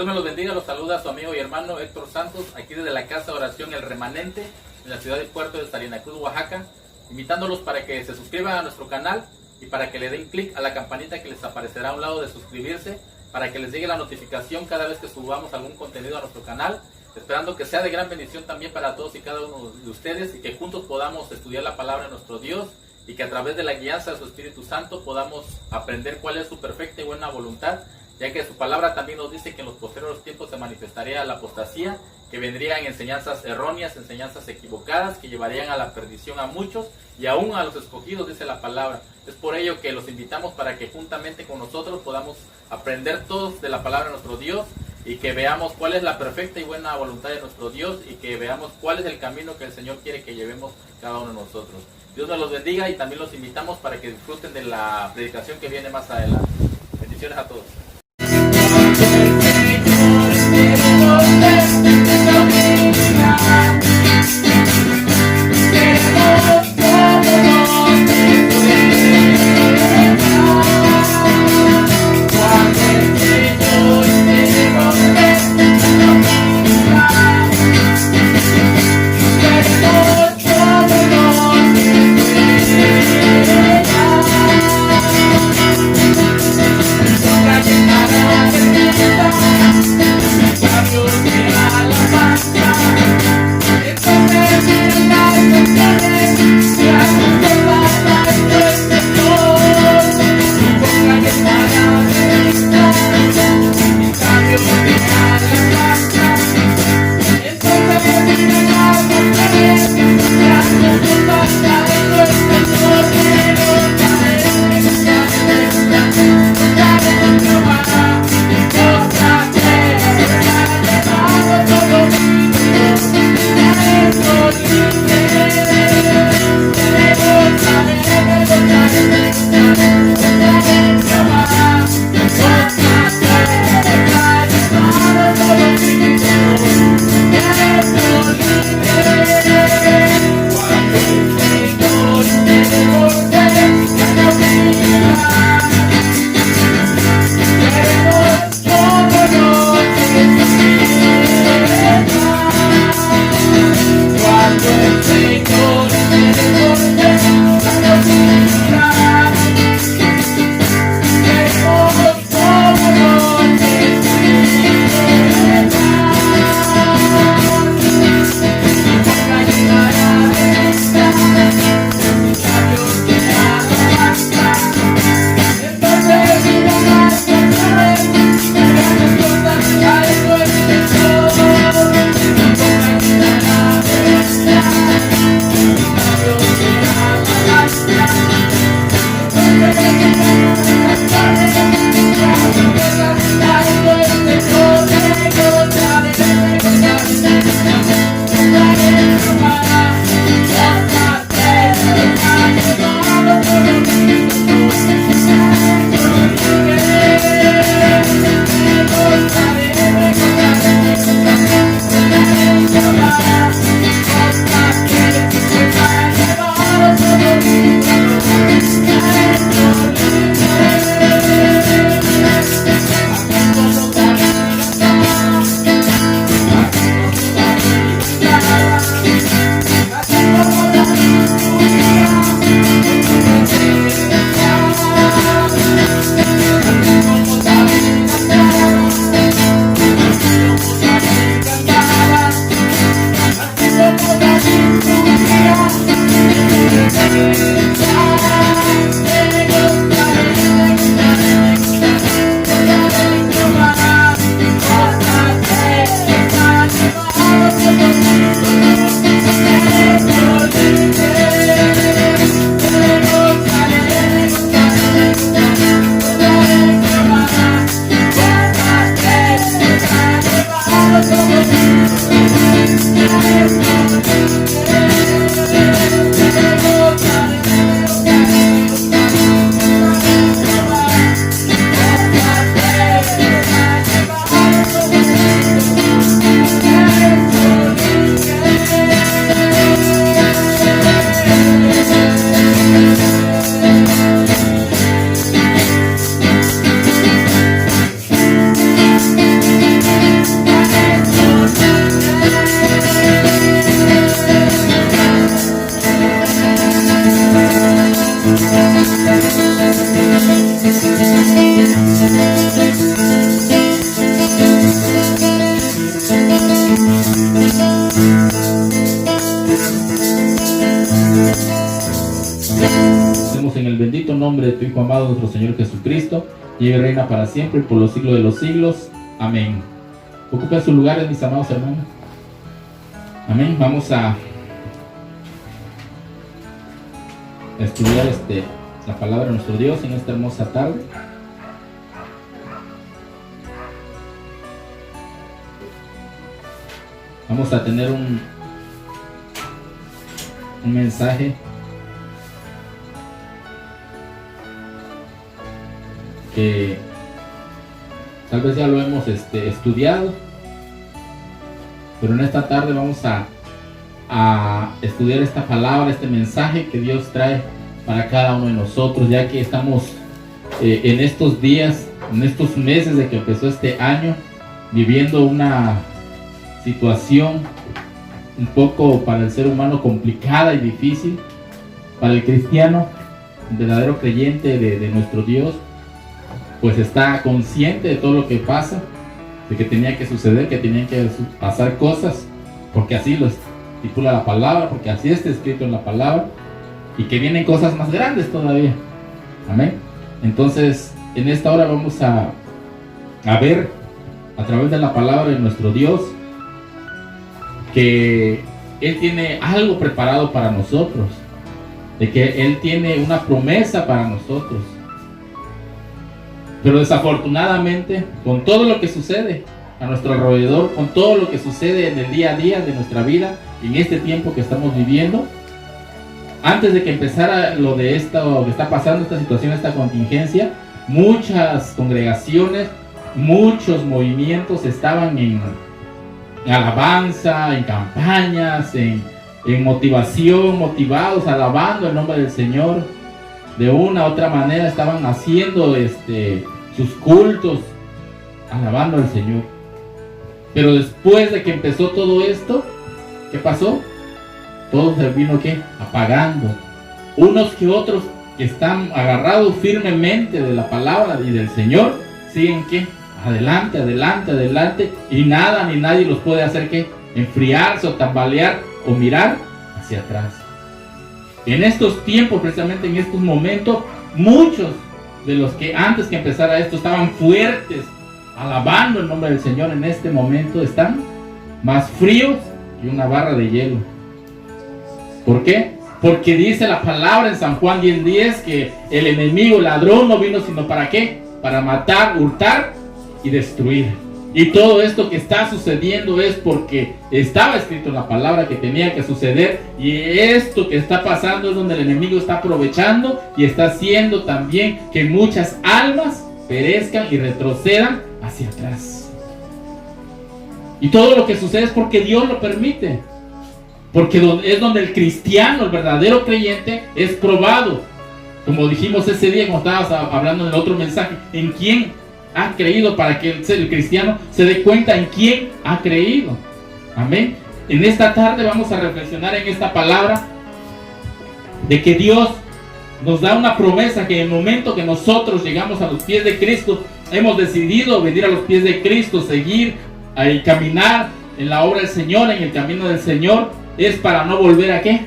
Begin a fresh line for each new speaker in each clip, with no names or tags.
Dios me los bendiga, los saluda su amigo y hermano Héctor Santos, aquí desde la Casa de Oración El Remanente, en la ciudad y puerto de Salina Cruz, Oaxaca, invitándolos para que se suscriban a nuestro canal y para que le den clic a la campanita que les aparecerá a un lado de suscribirse, para que les llegue la notificación cada vez que subamos algún contenido a nuestro canal, esperando que sea de gran bendición también para todos y cada uno de ustedes y que juntos podamos estudiar la palabra de nuestro Dios y que a través de la guianza de su Espíritu Santo podamos aprender cuál es su perfecta y buena voluntad, ya que su palabra también nos dice que en los posteriores tiempos se manifestaría la apostasía, que vendrían enseñanzas erróneas, enseñanzas equivocadas, que llevarían a la perdición a muchos y aún a los escogidos, dice la palabra. Es por ello que los invitamos para que juntamente con nosotros podamos aprender todos de la palabra de nuestro Dios y que veamos cuál es la perfecta y buena voluntad de nuestro Dios y que veamos cuál es el camino que el Señor quiere que llevemos cada uno de nosotros. Dios nos los bendiga y también los invitamos para que disfruten de la predicación que viene más adelante. Bendiciones a todos.
Gracias.
Hijo amado, nuestro Señor Jesucristo, llegue y reina para siempre y por los siglos de los siglos. Amén. Ocupen sus lugares, mis amados hermanos. Amén. Vamos a estudiar la palabra de nuestro Dios en esta hermosa tarde. Vamos a tener un mensaje que tal vez ya lo hemos estudiado, pero en esta tarde vamos a estudiar esta palabra, este mensaje que Dios trae para cada uno de nosotros, ya que estamos en estos días, en estos meses de que empezó este año, viviendo una situación un poco para el ser humano complicada y difícil. Para el cristiano, el verdadero creyente de nuestro Dios, pues está consciente de todo lo que pasa, de que tenía que suceder, que tenían que pasar cosas, porque así lo estipula la palabra, porque así está escrito en la palabra, y que vienen cosas más grandes todavía. Amén. Entonces, en esta hora vamos a ver a través de la palabra de nuestro Dios que Él tiene algo preparado para nosotros, de que Él tiene una promesa para nosotros. Pero desafortunadamente, con todo lo que sucede a nuestro alrededor, con todo lo que sucede en el día a día de nuestra vida, en este tiempo que estamos viviendo, antes de que empezara lo que está pasando, esta situación, esta contingencia, muchas congregaciones, muchos movimientos estaban en alabanza, en campañas, en motivación, motivados, alabando el nombre del Señor. De una u otra manera estaban haciendo sus cultos, alabando al Señor. Pero después de que empezó todo esto, ¿qué pasó? Todo se vino ¿qué? Apagando. Unos que otros que están agarrados firmemente de la palabra y del Señor, siguen ¿qué? Adelante, adelante, adelante, y nada ni nadie los puede hacer ¿qué? Enfriarse o tambalear o mirar hacia atrás. En estos tiempos, precisamente en estos momentos, muchos de los que antes que empezara esto estaban fuertes, alabando el nombre del Señor, en este momento están más fríos que una barra de hielo. ¿Por qué? Porque dice la palabra en San Juan 10:10 que el enemigo, el ladrón, no vino sino ¿para qué? Para matar, hurtar y destruir. Y todo esto que está sucediendo es porque estaba escrito en la palabra que tenía que suceder, y esto que está pasando es donde el enemigo está aprovechando y está haciendo también que muchas almas perezcan y retrocedan hacia atrás. Y todo lo que sucede es porque Dios lo permite, porque es donde el cristiano, el verdadero creyente, es probado. Como dijimos ese día cuando estábamos hablando en el otro mensaje, ¿en quién ha creído? Para que el cristiano se dé cuenta en quién ha creído. Amén. En esta tarde vamos a reflexionar en esta palabra de que Dios nos da una promesa, que en el momento que nosotros llegamos a los pies de Cristo, hemos decidido venir a los pies de Cristo, seguir y caminar en la obra del Señor, en el camino del Señor, es para no volver a ¿qué?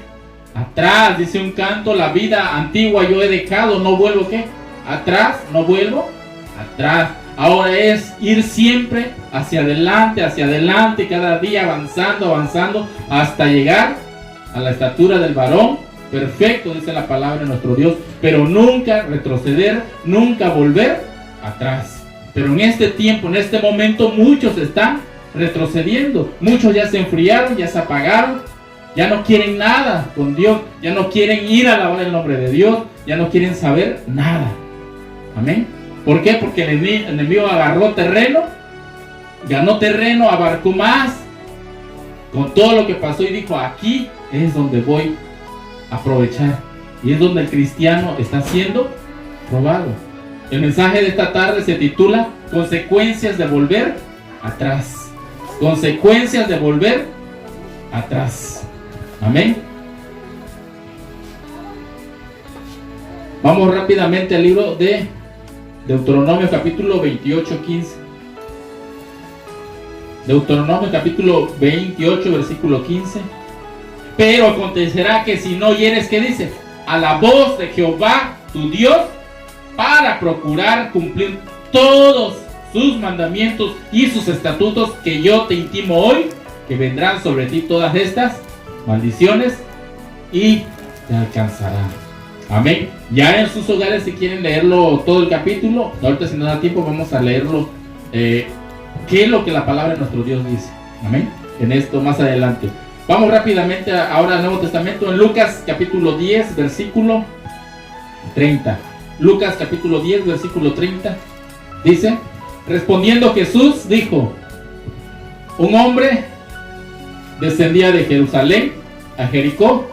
Atrás. Dice un canto: la vida antigua yo he dejado, no vuelvo ¿qué? Atrás, no vuelvo atrás. Ahora es ir siempre hacia adelante, cada día avanzando, avanzando, hasta llegar a la estatura del varón perfecto, dice la palabra de nuestro Dios, pero nunca retroceder, nunca volver atrás. Pero en este tiempo, en este momento, muchos están retrocediendo, muchos ya se enfriaron, ya se apagaron, ya no quieren nada con Dios, ya no quieren ir a alabar el nombre de Dios, ya no quieren saber nada. Amén. ¿Por qué? Porque el enemigo agarró terreno, ganó terreno, abarcó más con todo lo que pasó y dijo: aquí es donde voy a aprovechar. Y es donde el cristiano está siendo probado. El mensaje de esta tarde se titula Consecuencias de volver atrás. Consecuencias de volver atrás. Amén. Vamos rápidamente al libro de Deuteronomio capítulo 28, 15. Deuteronomio capítulo 28, versículo 15. Pero acontecerá que si no oyeres, ¿qué dice? A la voz de Jehová tu Dios,
para procurar cumplir todos sus mandamientos y sus estatutos que yo te intimo hoy, que vendrán sobre ti todas estas maldiciones y te alcanzarán. Amén. Ya en sus hogares, si quieren leerlo todo el capítulo, ahorita si nos da tiempo vamos a leerlo, qué es lo que la palabra de nuestro Dios dice. Amén. En esto más adelante. Vamos rápidamente ahora al Nuevo Testamento, en Lucas capítulo 10 versículo 30. Lucas capítulo 10 versículo 30 dice: respondiendo Jesús dijo: un hombre descendía de Jerusalén a Jericó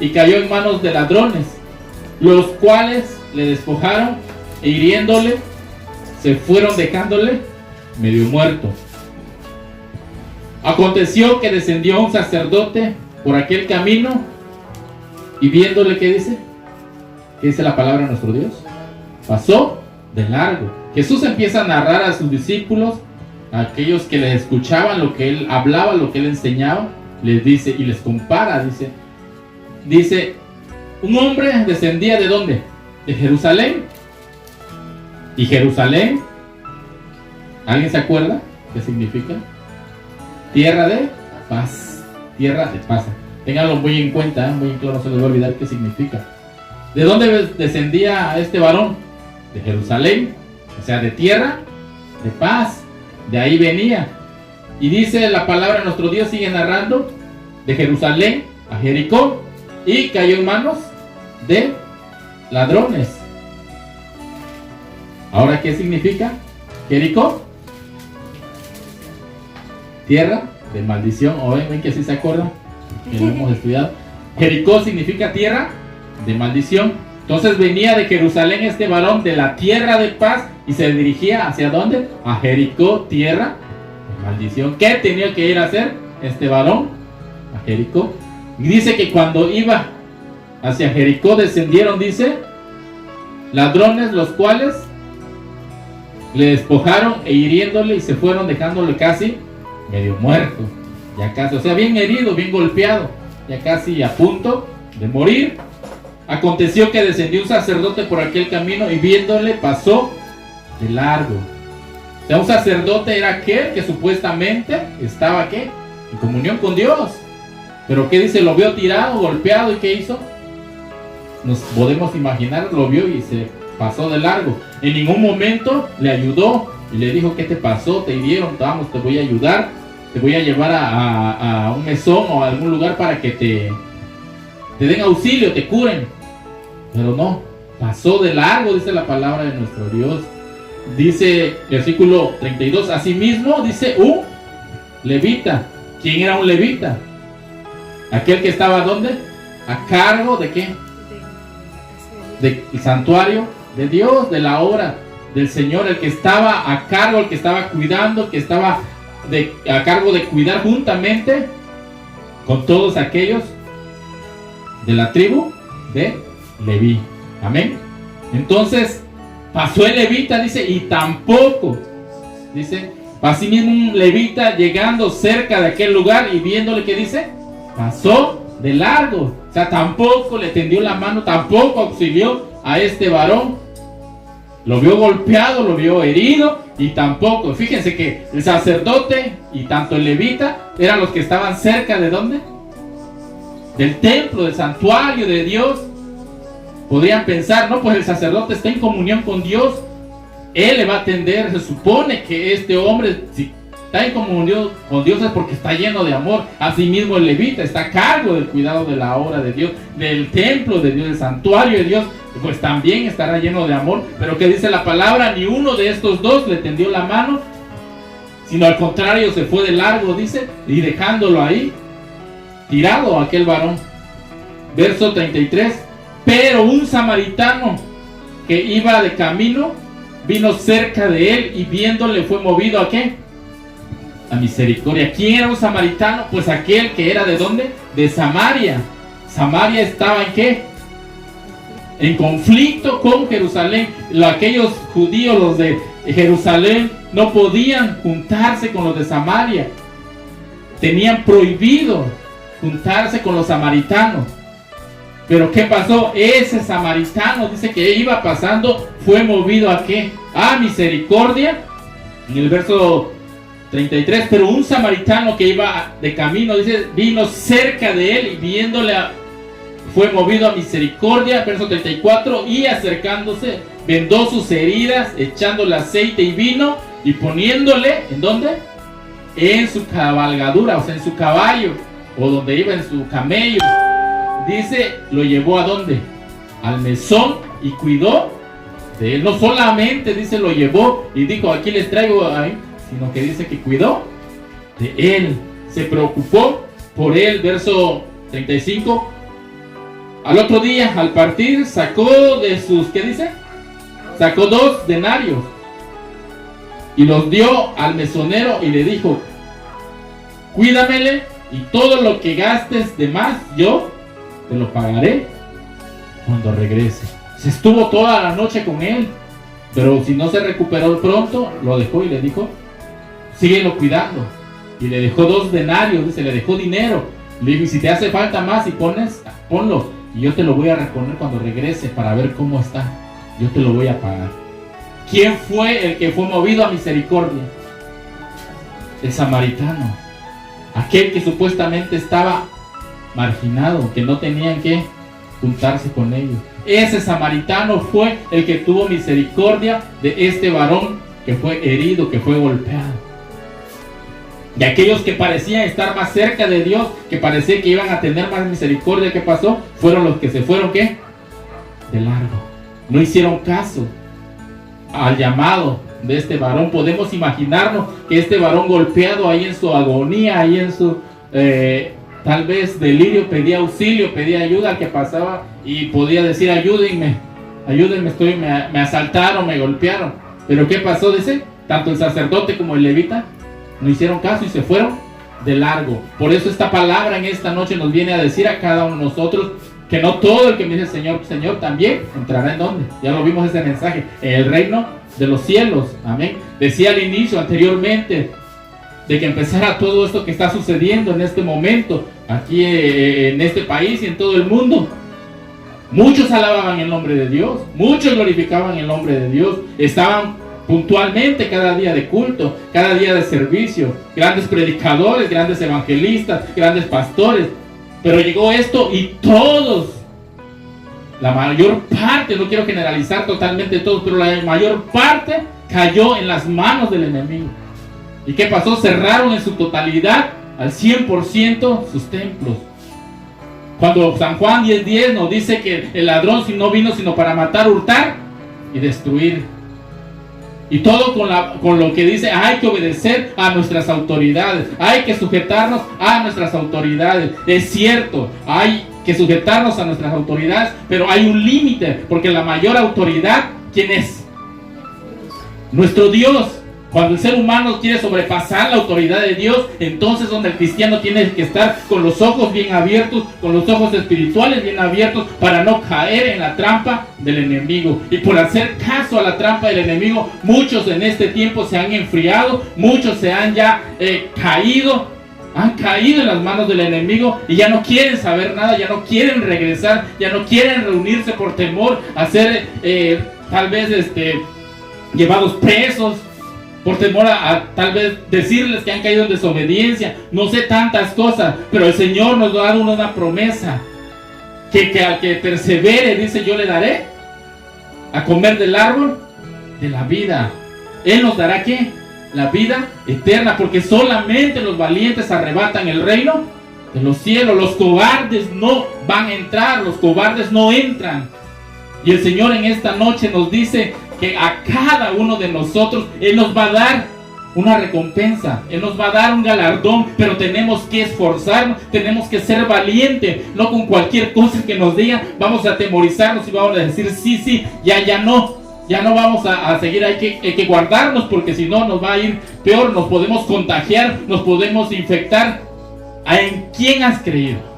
y cayó en manos de ladrones, los cuales le despojaron e hiriéndole se fueron dejándole medio muerto. Aconteció que descendió un sacerdote por aquel camino y viéndole, ¿qué dice? ¿Qué dice la palabra de nuestro Dios? Pasó de largo. Jesús empieza a narrar a sus discípulos, a aquellos que les escuchaban lo que él hablaba, lo que él enseñaba, les dice y les compara, dice, un hombre descendía ¿de dónde? De Jerusalén. Y Jerusalén, ¿alguien se acuerda qué significa? Tierra de paz. Tierra de paz. Ténganlo muy en cuenta, muy en claro, no se les va a olvidar qué significa. ¿De dónde descendía este varón? De Jerusalén, o sea, de tierra de paz. De ahí venía. Y dice la palabra de nuestro Dios, sigue narrando, de Jerusalén a Jericó, y cayó en manos de ladrones. Ahora, ¿qué significa Jericó? Tierra de maldición. O ven que sí se acuerdan, que lo hemos estudiado. Jericó significa tierra de maldición. Entonces venía de Jerusalén este varón de la tierra de paz y se dirigía ¿hacia dónde? A Jericó, tierra de maldición. ¿Qué tenía que ir a hacer este varón? A Jericó. Y dice que cuando iba hacia Jericó descendieron, dice, ladrones, los cuales le despojaron e hiriéndole y se fueron dejándole casi medio muerto. Ya casi, o sea, bien herido, bien golpeado, ya casi a punto de morir. Aconteció que descendió un sacerdote por aquel camino y viéndole pasó de largo. O sea, un sacerdote era aquel que supuestamente estaba ¿qué? En comunión con Dios. Pero ¿qué dice? Lo vio tirado, golpeado, ¿y qué hizo? Nos podemos imaginar, lo vio y se pasó de largo. En ningún momento le ayudó y le dijo: ¿qué te pasó? Te hirieron, vamos, te voy a ayudar, te voy a llevar a un mesón o a algún lugar para que te den auxilio, te curen. Pero no, pasó de largo, dice la palabra de nuestro Dios. Dice versículo 32, asimismo dice un levita. ¿Quién era un levita? Aquel que estaba ¿dónde? A cargo de ¿qué? Del santuario de Dios, de la obra del Señor, el que estaba a cargo, el que estaba cuidando, el que estaba a cargo de cuidar juntamente con todos aquellos de la tribu de Leví. Amén. Entonces pasó el levita, dice, y tampoco, dice, asimismo un levita llegando cerca de aquel lugar y viéndole, ¿qué dice? Pasó de largo. O sea, tampoco le tendió la mano, tampoco auxilió a este varón. Lo vio golpeado, lo vio herido y tampoco. Fíjense que el sacerdote y tanto el levita eran los que estaban cerca ¿de dónde? Del templo, del santuario de Dios. Podrían pensar, no, pues el sacerdote está en comunión con Dios, él le va a atender. Se supone que este hombre, si está en comunión con Dios, es porque está lleno de amor. Asimismo el levita está a cargo del cuidado de la obra de Dios, del templo de Dios, del santuario de Dios, pues también estará lleno de amor. Pero ¿qué dice la palabra? Ni uno de estos dos le tendió la mano, sino al contrario se fue de largo, dice, y dejándolo ahí tirado a aquel varón. Verso 33. Pero un samaritano que iba de camino vino cerca de él y viéndole fue movido ¿a qué? A misericordia. ¿Quién era un samaritano? Pues aquel que era ¿de dónde? De Samaria. Samaria estaba ¿en qué? En conflicto con Jerusalén. Aquellos judíos, los de Jerusalén, no podían juntarse con los de Samaria. Tenían prohibido juntarse con los samaritanos. Pero ¿qué pasó? Ese samaritano dice que iba pasando fue movido ¿a qué? A misericordia. En el verso 33, pero un samaritano que iba de camino, dice, vino cerca de él y viéndole fue movido a misericordia. Verso 34, y acercándose, vendó sus heridas, echándole aceite y vino y poniéndole, ¿en dónde? En su cabalgadura, o sea, en su caballo, o donde iba en su camello. Dice, lo llevó ¿a dónde? Al mesón y cuidó de él. No solamente, dice, lo llevó y dijo, aquí les traigo ahí, sino que dice que cuidó de él, se preocupó por él. Verso 35, al otro día, al partir, sacó de sus, ¿qué dice? Sacó 2 denarios y los dio al mesonero y le dijo, cuídamele y todo lo que gastes de más, yo te lo pagaré cuando regrese. Se estuvo toda la noche con él, pero si no se recuperó pronto, lo dejó y le dijo, síguelo cuidando. Y le dejó 2 denarios, dice, le dejó dinero. Le dijo, y si te hace falta más y pones, ponlo, y yo te lo voy a reponer cuando regrese para ver cómo está. Yo te lo voy a pagar. ¿Quién fue el que fue movido a misericordia? El samaritano. Aquel que supuestamente estaba marginado, que no tenían que juntarse con ellos. Ese samaritano fue el que tuvo misericordia de este varón que fue herido, que fue golpeado. Y aquellos que parecían estar más cerca de Dios, que parecía que iban a tener más misericordia, ¿qué pasó? Fueron los que se fueron, ¿qué? De largo. No hicieron caso al llamado de este varón. Podemos imaginarnos que este varón golpeado ahí en su agonía, ahí en su tal vez delirio, pedía auxilio, pedía ayuda al que pasaba y podía decir, ayúdenme, me asaltaron, me golpearon. Pero ¿qué pasó? Dice, tanto el sacerdote como el levita no hicieron caso y se fueron de largo. Por eso esta palabra en esta noche nos viene a decir a cada uno de nosotros que no todo el que me dice Señor, Señor también entrará en donde. Ya lo vimos ese mensaje, en el reino de los cielos. Amén. Decía al inicio, anteriormente, de que empezara todo esto que está sucediendo en este momento, aquí en este país y en todo el mundo. Muchos alababan el nombre de Dios, muchos glorificaban el nombre de Dios, estaban puntualmente cada día de culto, cada día de servicio, grandes predicadores, grandes evangelistas, grandes pastores. Pero llegó esto y todos, la mayor parte, no quiero generalizar totalmente todos, pero la mayor parte cayó en las manos del enemigo. ¿Y qué pasó? Cerraron en su totalidad, al 100%, sus templos. Cuando San Juan 10:10 nos dice que el ladrón no vino sino para matar, hurtar y destruir. Y todo con lo que dice, hay que obedecer a nuestras autoridades, hay que sujetarnos a nuestras autoridades. Es cierto, hay que sujetarnos a nuestras autoridades, pero hay un límite, porque la mayor autoridad, ¿quién es? Nuestro Dios. Cuando el ser humano quiere sobrepasar la autoridad de Dios, entonces donde el cristiano tiene que estar con los ojos bien abiertos, con los ojos espirituales bien abiertos, para no caer en la trampa del enemigo. Y por hacer caso a la trampa del enemigo, muchos en este tiempo se han enfriado, muchos se han ya caído en las manos del enemigo y ya no quieren saber nada, ya no quieren regresar, ya no quieren reunirse por temor a ser tal vez llevados presos, por temor a tal vez decirles que han caído en desobediencia, no sé, tantas cosas. Pero el Señor nos ha dado una promesa, que al que persevere, dice, yo le daré a comer del árbol de la vida. Él nos dará ¿qué? La vida eterna, porque solamente los valientes arrebatan el reino de los cielos. Los cobardes no van a entrar, los cobardes no entran. Y el Señor en esta noche nos dice que a cada uno de nosotros Él nos va a dar una recompensa, Él nos va a dar un galardón, pero tenemos que esforzarnos, tenemos que ser valientes, no con cualquier cosa que nos digan vamos a atemorizarnos y vamos a decir sí, ya no vamos a seguir, hay que guardarnos, porque si no nos va a ir peor, nos podemos contagiar, nos podemos infectar. ¿En quién has creído?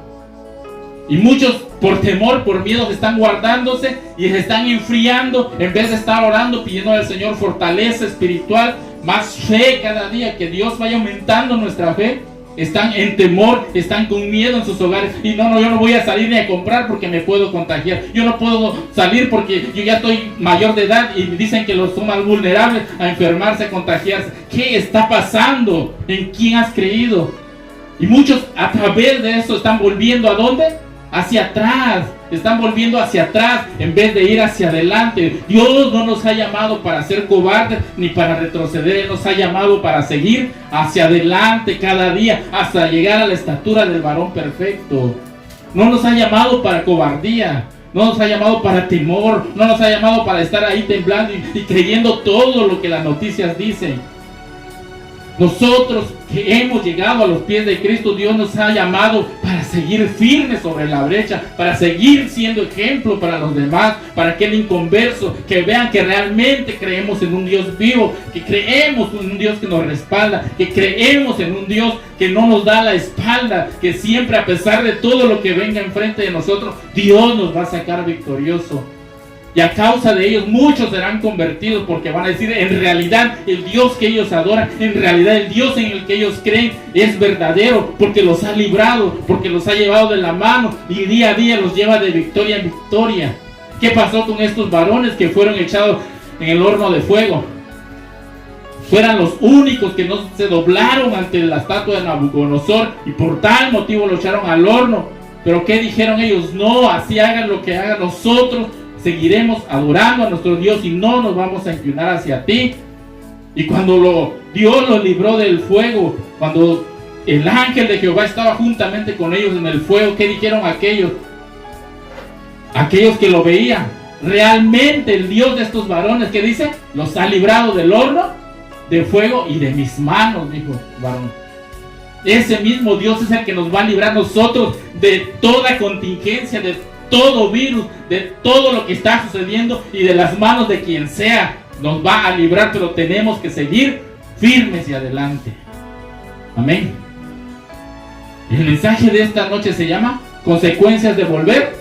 Y muchos por temor, por miedo, están guardándose y se están enfriando en vez de estar orando, pidiendo al Señor fortaleza espiritual, más fe cada día, que Dios vaya aumentando nuestra fe. están en temor, están con miedo en sus hogares. Y no, yo no voy a salir ni a comprar porque me puedo contagiar. Yo no puedo salir porque yo ya estoy mayor de edad y dicen que los son más vulnerables a enfermarse, a contagiarse. ¿Qué está pasando? ¿En quién has creído? Y muchos a través de eso están volviendo ¿a dónde? Hacia atrás. Están volviendo hacia atrás en vez de ir hacia adelante. Dios no nos ha llamado para ser cobardes ni para retroceder. Él nos ha llamado para seguir hacia adelante cada día hasta llegar a la estatura del varón perfecto. No nos ha llamado para cobardía. No nos ha llamado para temor. No nos ha llamado para estar ahí temblando y creyendo todo lo que las noticias dicen. Nosotros que hemos llegado a los pies de Cristo, Dios nos ha llamado para seguir firmes sobre la brecha, para seguir siendo ejemplo para los demás, para aquel inconverso, que vean que realmente creemos en un Dios vivo, que creemos en un Dios que nos respalda, que creemos en un Dios que no nos da la espalda, que siempre, a pesar de todo lo que venga enfrente de nosotros, Dios nos va a sacar victorioso. Y a causa de ellos muchos serán convertidos, porque van a decir, en realidad el Dios que ellos adoran, en realidad el Dios en el que ellos creen es verdadero, porque los ha librado, porque los ha llevado de la mano y día a día los lleva de victoria en victoria. ¿Qué pasó con estos varones que fueron echados en el horno de fuego? Fueran los únicos que no se doblaron ante la estatua de Nabucodonosor y por tal motivo lo echaron al horno. Pero ¿qué dijeron ellos? No, así hagan lo que hagan, nosotros seguiremos adorando a nuestro Dios y no nos vamos a inclinar hacia ti. Y cuando Dios los libró del fuego, cuando el ángel de Jehová estaba juntamente con ellos en el fuego, ¿qué dijeron aquellos? Aquellos que lo veían. Realmente el Dios de estos varones, ¿qué dice? Los ha librado del horno de fuego y de mis manos, dijo varón. Ese mismo Dios es el que nos va a librar nosotros de toda contingencia, de todo virus, de todo lo que está sucediendo y de las manos de quien sea. Nos va a librar, pero tenemos que seguir firmes y adelante. Amén. El mensaje de esta noche se llama consecuencias de volver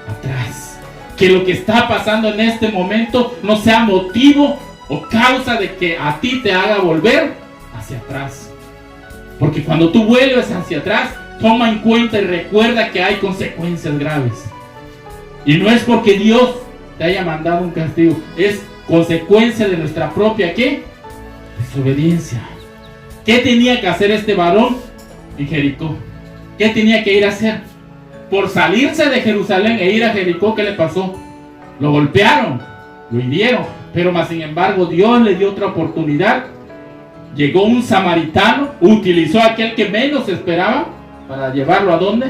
atrás. Que lo que está pasando en este momento no sea motivo o causa de que a ti te haga volver hacia atrás. Porque cuando tú vuelves hacia atrás, toma en cuenta y recuerda que hay consecuencias graves. Y no es porque Dios te haya mandado un castigo, es consecuencia de nuestra propia, ¿qué? Desobediencia. ¿Qué tenía que hacer este varón en Jericó? ¿Qué tenía que ir a hacer? Por salirse de Jerusalén e ir a Jericó, ¿qué le pasó? Lo golpearon, lo hirieron, pero más sin embargo Dios le dio otra oportunidad. Llegó un samaritano, utilizó a aquel que menos esperaba para llevarlo ¿a dónde?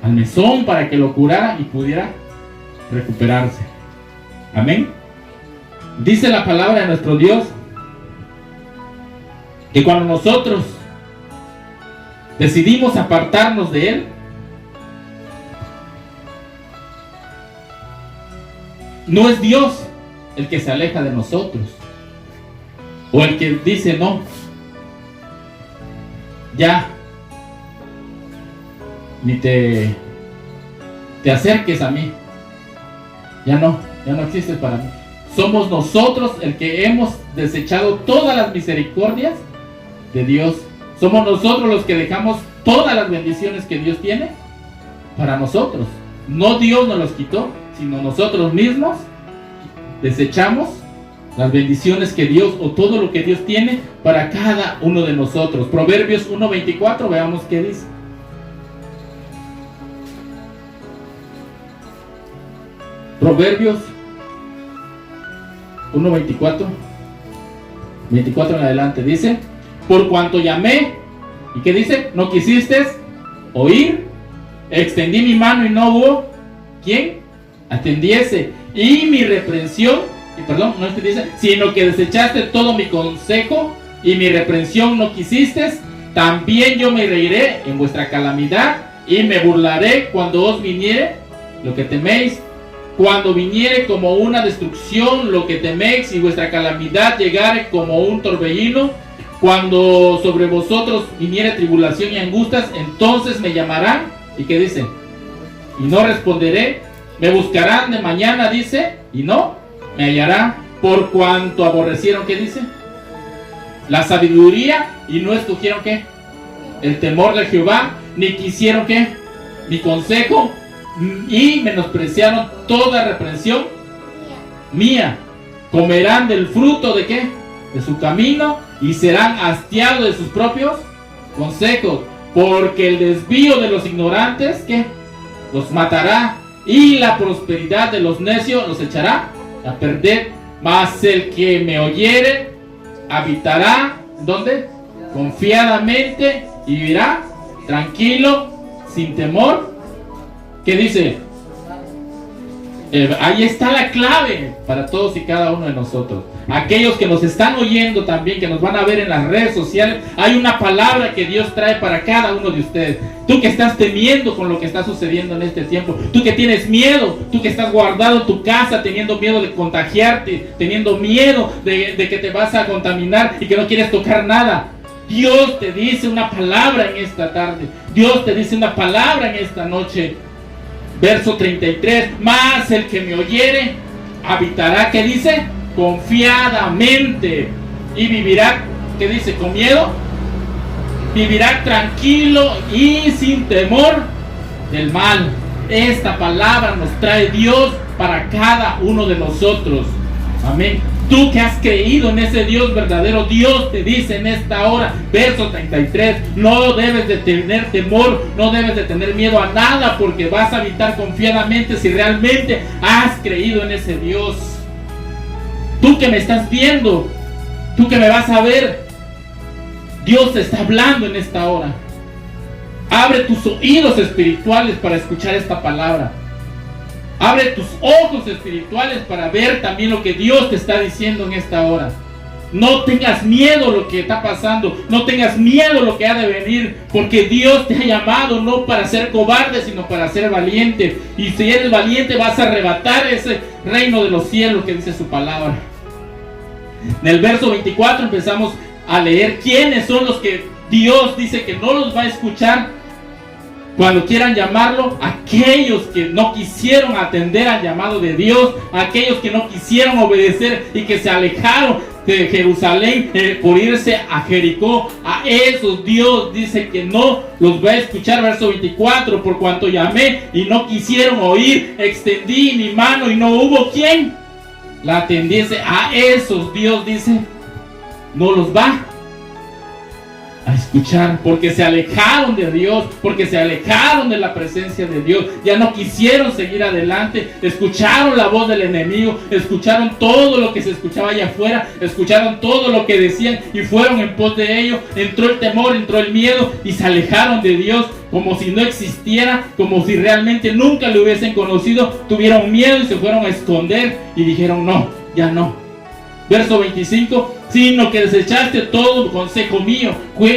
Al mesón, para que lo curara y pudiera recuperarse. Amén. Dice la palabra de nuestro Dios que cuando nosotros decidimos apartarnos de Él, no es Dios el que se aleja de nosotros, o el que dice no, ya ni te acerques a mí, ya no existes para mí. Somos nosotros el que hemos desechado todas las misericordias de Dios. Somos nosotros los que dejamos todas las bendiciones que Dios tiene para nosotros. No Dios nos los quitó, sino nosotros mismos desechamos las bendiciones que Dios, o todo lo que Dios tiene para cada uno de nosotros. Proverbios 1:24, veamos qué dice. Proverbios 1:24, 24 en adelante, dice: por cuanto llamé, ¿y qué dice? No quisiste oír, extendí mi mano y no hubo quien atendiese, y mi reprensión, no es que dice, sino que desechaste todo mi consejo, y mi reprensión no quisiste, también yo me reiré en vuestra calamidad, y me burlaré cuando os viniere lo que teméis. Cuando viniere como una destrucción lo que teméis, y vuestra calamidad llegare como un torbellino, cuando sobre vosotros viniere tribulación y angustias, entonces me llamarán, ¿y qué dice? Y no responderé, me buscarán de mañana, dice, y no me hallarán, por cuanto aborrecieron, ¿qué dice? la sabiduría y no escogieron ¿qué? El temor de Jehová, ni quisieron ¿qué? Mi consejo, y menospreciaron toda reprensión mía. Comerán del fruto de ¿qué? De su camino y serán hastiados de sus propios consejos, porque el desvío de los ignorantes ¿qué? Los matará, y la prosperidad de los necios los echará a perder. Mas el que me oyere habitará ¿dónde? Confiadamente y vivirá tranquilo, sin temor. ¿Qué dice? Ahí está la clave para todos y cada uno de nosotros. Aquellos que nos están oyendo también, que nos van a ver en las redes sociales, hay una palabra que Dios trae para cada uno de ustedes. Tú que estás temiendo con lo que está sucediendo en este tiempo, tú que tienes miedo, tú que estás guardado en tu casa teniendo miedo de contagiarte, teniendo miedo de que te vas a contaminar y que no quieres tocar nada. Dios te dice una palabra en esta tarde. Dios te dice una palabra en esta noche. Verso 33, mas el que me oyere habitará, ¿qué dice? Confiadamente, y vivirá, ¿qué dice? Con miedo, vivirá tranquilo y sin temor del mal. Esta palabra nos trae Dios para cada uno de nosotros. Amén. Tú que has creído en ese Dios verdadero, Dios te dice en esta hora, verso 33, no debes de tener temor, no debes de tener miedo a nada, porque vas a habitar confiadamente si realmente has creído en ese Dios. Tú que me estás viendo, tú que me vas a ver, Dios te está hablando en esta hora. Abre tus oídos espirituales para escuchar esta palabra. Abre tus ojos espirituales para ver también lo que Dios te está diciendo en esta hora. No tengas miedo lo que está pasando. No tengas miedo lo que ha de venir. Porque Dios te ha llamado no para ser cobarde, sino para ser valiente. Y si eres valiente vas a arrebatar ese reino de los cielos que dice su palabra. En el verso 24 empezamos a leer quiénes son los que Dios dice que no los va a escuchar cuando quieran llamarlo. Aquellos que no quisieron atender al llamado de Dios, aquellos que no quisieron obedecer y que se alejaron de Jerusalén por irse a Jericó. A esos Dios dice que no los va a escuchar. Verso 24, por cuanto llamé y no quisieron oír, extendí mi mano y no hubo quien la atendiese. A esos Dios dice no los va a escuchar, porque se alejaron de Dios, porque se alejaron de la presencia de Dios, ya no quisieron seguir adelante, escucharon la voz del enemigo, escucharon todo lo que se escuchaba allá afuera, escucharon todo lo que decían y fueron en pos de ello. Entró el temor, entró el miedo y se alejaron de Dios como si no existiera, como si realmente nunca le hubiesen conocido. Tuvieron miedo y se fueron a esconder y dijeron no, ya no. Verso 25, sino que desechaste todo consejo mío.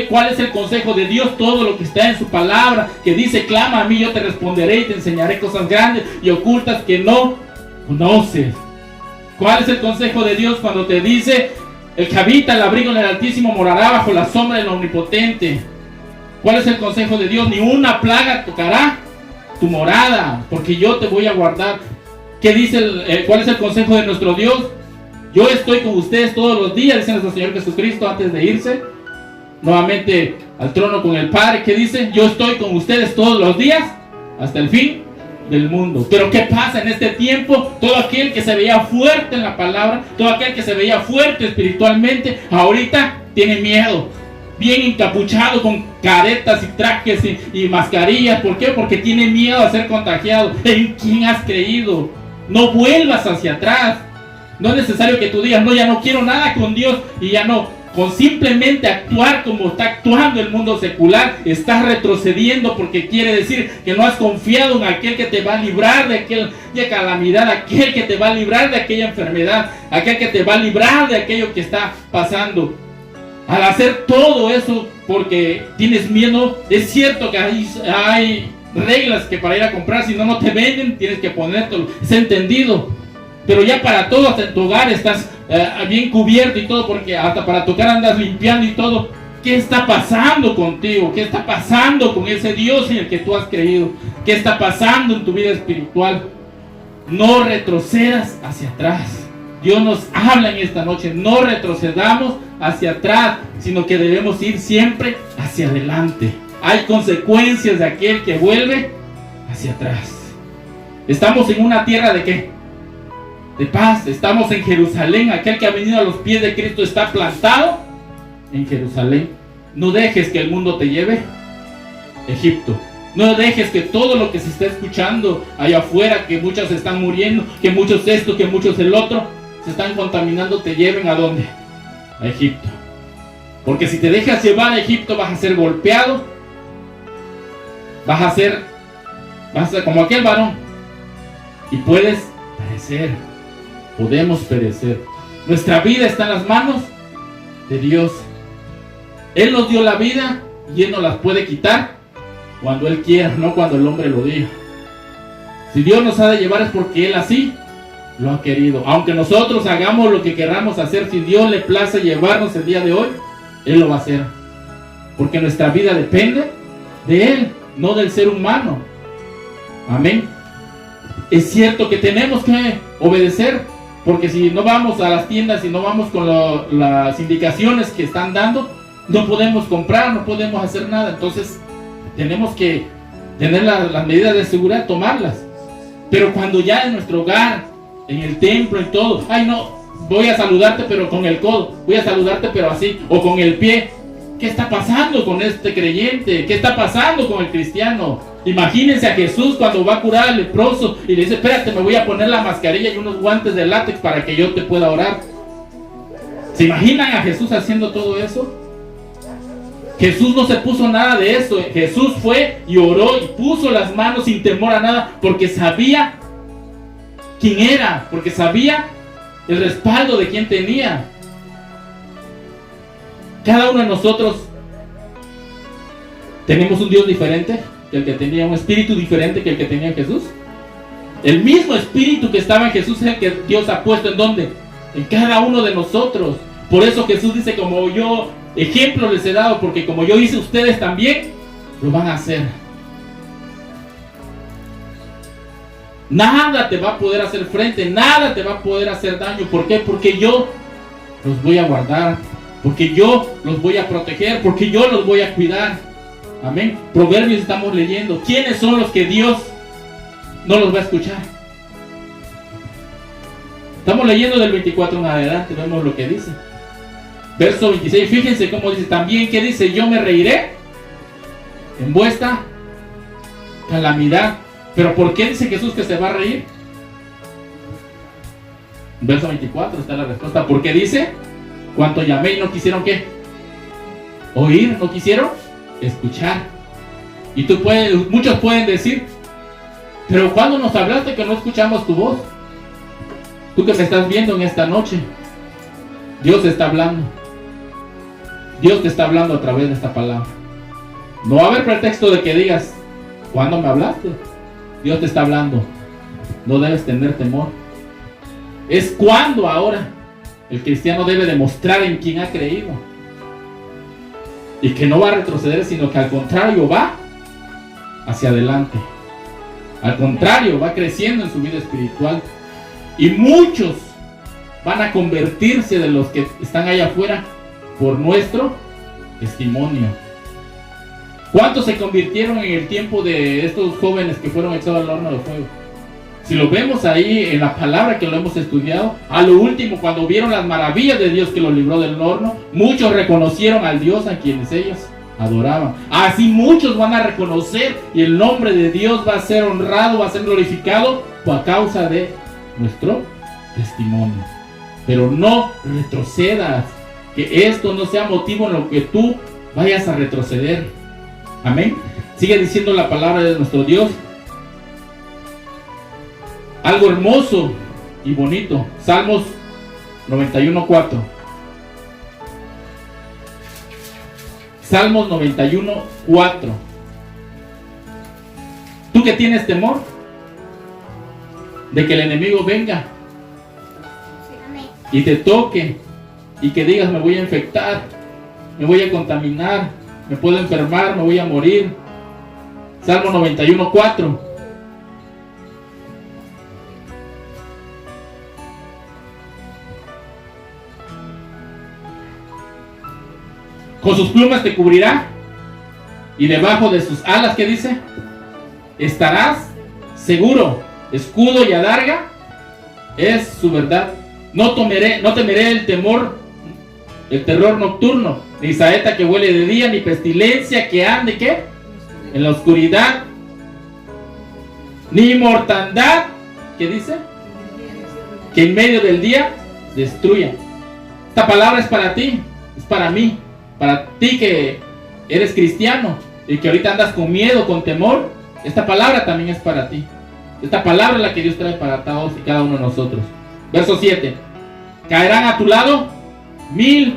¿Cuál es el consejo de Dios? Todo lo que está en su palabra, que dice, clama a mí, yo te responderé y te enseñaré cosas grandes y ocultas que no conoces. ¿Cuál es el consejo de Dios cuando te dice, el que habita el abrigo del Altísimo morará bajo la sombra del Omnipotente? ¿Cuál es el consejo de Dios? Ni una plaga tocará tu morada, porque yo te voy a guardar. ¿Qué dice cuál es el consejo de nuestro Dios? Yo estoy con ustedes todos los días, dice nuestro Señor Jesucristo antes de irse nuevamente al trono con el Padre. ¿Qué dice? Yo estoy con ustedes todos los días hasta el fin del mundo. Pero ¿qué pasa en este tiempo? Todo aquel que se veía fuerte en la palabra, todo aquel que se veía fuerte espiritualmente, ahorita tiene miedo, bien encapuchado con caretas y trajes y mascarillas. ¿Por qué? Porque tiene miedo a ser contagiado. ¿En quién has creído? No vuelvas hacia atrás. No es necesario que tú digas, no, ya no quiero nada con Dios y ya no. Con simplemente actuar como está actuando el mundo secular, estás retrocediendo, porque quiere decir que no has confiado en aquel que te va a librar de aquella calamidad, aquel que te va a librar de aquella enfermedad, aquel que te va a librar de aquello que está pasando. Al hacer todo eso porque tienes miedo, es cierto que hay reglas que para ir a comprar, si no, no te venden, tienes que ponértelo, es entendido. Pero ya para todo, hasta en tu hogar estás bien cubierto y todo, porque hasta para tocar andas limpiando y todo. ¿Qué está pasando contigo? ¿Qué está pasando con ese Dios en el que tú has creído? ¿Qué está pasando en tu vida espiritual? No retrocedas hacia atrás. Dios nos habla en esta noche. No retrocedamos hacia atrás, sino que debemos ir siempre hacia adelante. Hay consecuencias de aquel que vuelve hacia atrás. Estamos en una tierra ¿de qué? De paz. Estamos en Jerusalén. Aquel que ha venido a los pies de Cristo está plantado en Jerusalén. No dejes que el mundo te lleve a Egipto. No dejes que todo lo que se está escuchando allá afuera, que muchos están muriendo, que muchos esto, que muchos el otro, se están contaminando, te lleven ¿a dónde? A Egipto. Porque si te dejas llevar a Egipto vas a ser golpeado, vas a ser como aquel varón y puedes perecer. Podemos perecer. Nuestra vida está en las manos de Dios. Él nos dio la vida y Él nos las puede quitar cuando Él quiera, no cuando el hombre lo diga. Si Dios nos ha de llevar es porque Él así lo ha querido. Aunque nosotros hagamos lo que queramos hacer, si Dios le place llevarnos el día de hoy, Él lo va a hacer. Porque nuestra vida depende de Él, no del ser humano. Amén. Es cierto que tenemos que obedecer, porque si no vamos a las tiendas, si no vamos con las indicaciones que están dando, no podemos comprar, no podemos hacer nada. Entonces tenemos que tener las medidas de seguridad, tomarlas. Pero cuando ya en nuestro hogar, en el templo, en todo, ay no, voy a saludarte pero con el codo, voy a saludarte pero así, o con el pie. ¿Qué está pasando con este creyente? ¿Qué está pasando con el cristiano? Imagínense a Jesús cuando va a curar al leproso y le dice, espérate, me voy a poner la mascarilla y unos guantes de látex para que yo te pueda orar. ¿Se imaginan a Jesús haciendo todo eso? Jesús no se puso nada de eso. Jesús fue y oró y puso las manos sin temor a nada, porque sabía quién era, porque sabía el respaldo de quién tenía. Cada uno de nosotros tenemos un Dios diferente que el que tenía, un espíritu diferente que el que tenía Jesús. El mismo espíritu que estaba en Jesús es el que Dios ha puesto ¿en dónde? En cada uno de nosotros. Por eso Jesús dice, como yo ejemplo les he dado, porque como yo hice, ustedes también lo van a hacer. Nada te va a poder hacer frente, nada te va a poder hacer daño. ¿Por qué? Porque yo los voy a guardar, porque yo los voy a proteger, porque yo los voy a cuidar. Amén. Proverbios estamos leyendo. ¿Quiénes son los que Dios no los va a escuchar? Estamos leyendo del 24 en adelante, vemos lo que dice. Verso 26, fíjense cómo dice también, ¿qué dice? Yo me reiré en vuestra calamidad. ¿Pero por qué dice Jesús que se va a reír? Verso 24 está la respuesta. Porque dice, cuanto llamé y no quisieron ¿qué? Oír, no quisieron escuchar. Y muchos pueden decir, pero ¿cuándo nos hablaste que no escuchamos tu voz? Tú que me estás viendo en esta noche, Dios te está hablando. Dios te está hablando a través de esta palabra. No va a haber pretexto de que digas, ¿cuándo me hablaste? Dios te está hablando. No debes tener temor. Es cuando ahora el cristiano debe demostrar en quién ha creído. Y que no va a retroceder, sino que al contrario va hacia adelante. Al contrario, va creciendo en su vida espiritual. Y muchos van a convertirse de los que están allá afuera por nuestro testimonio. ¿Cuántos se convirtieron en el tiempo de estos jóvenes que fueron echados al horno de fuego? Si lo vemos ahí en la palabra que lo hemos estudiado, a lo último, cuando vieron las maravillas de Dios que los libró del horno, muchos reconocieron al Dios a quienes ellos adoraban. Así muchos van a reconocer y el nombre de Dios va a ser honrado, va a ser glorificado a causa de nuestro testimonio. Pero no retrocedas, que esto no sea motivo en lo que tú vayas a retroceder. Amén. Sigue diciendo la palabra de nuestro Dios. Algo hermoso y bonito. Salmos 91:4. Salmos 91:4. Tú que tienes temor de que el enemigo venga y te toque y que digas, me voy a infectar, me voy a contaminar, me puedo enfermar, me voy a morir. Salmo 91:4. Con sus plumas te cubrirá. Y debajo de sus alas, ¿qué dice? Estarás seguro. Escudo y adarga es su verdad. No temeré el terror nocturno, ni saeta que huele de día, ni pestilencia que ande, ¿qué? En la oscuridad, ni mortandad, ¿qué dice? Que en medio del día destruya. Esta palabra es para ti, es para mí, para ti que eres cristiano y que ahorita andas con miedo, con temor. Esta palabra también es para ti. Esta palabra es la que Dios trae para todos y cada uno de nosotros. Verso 7. Caerán a tu lado 1000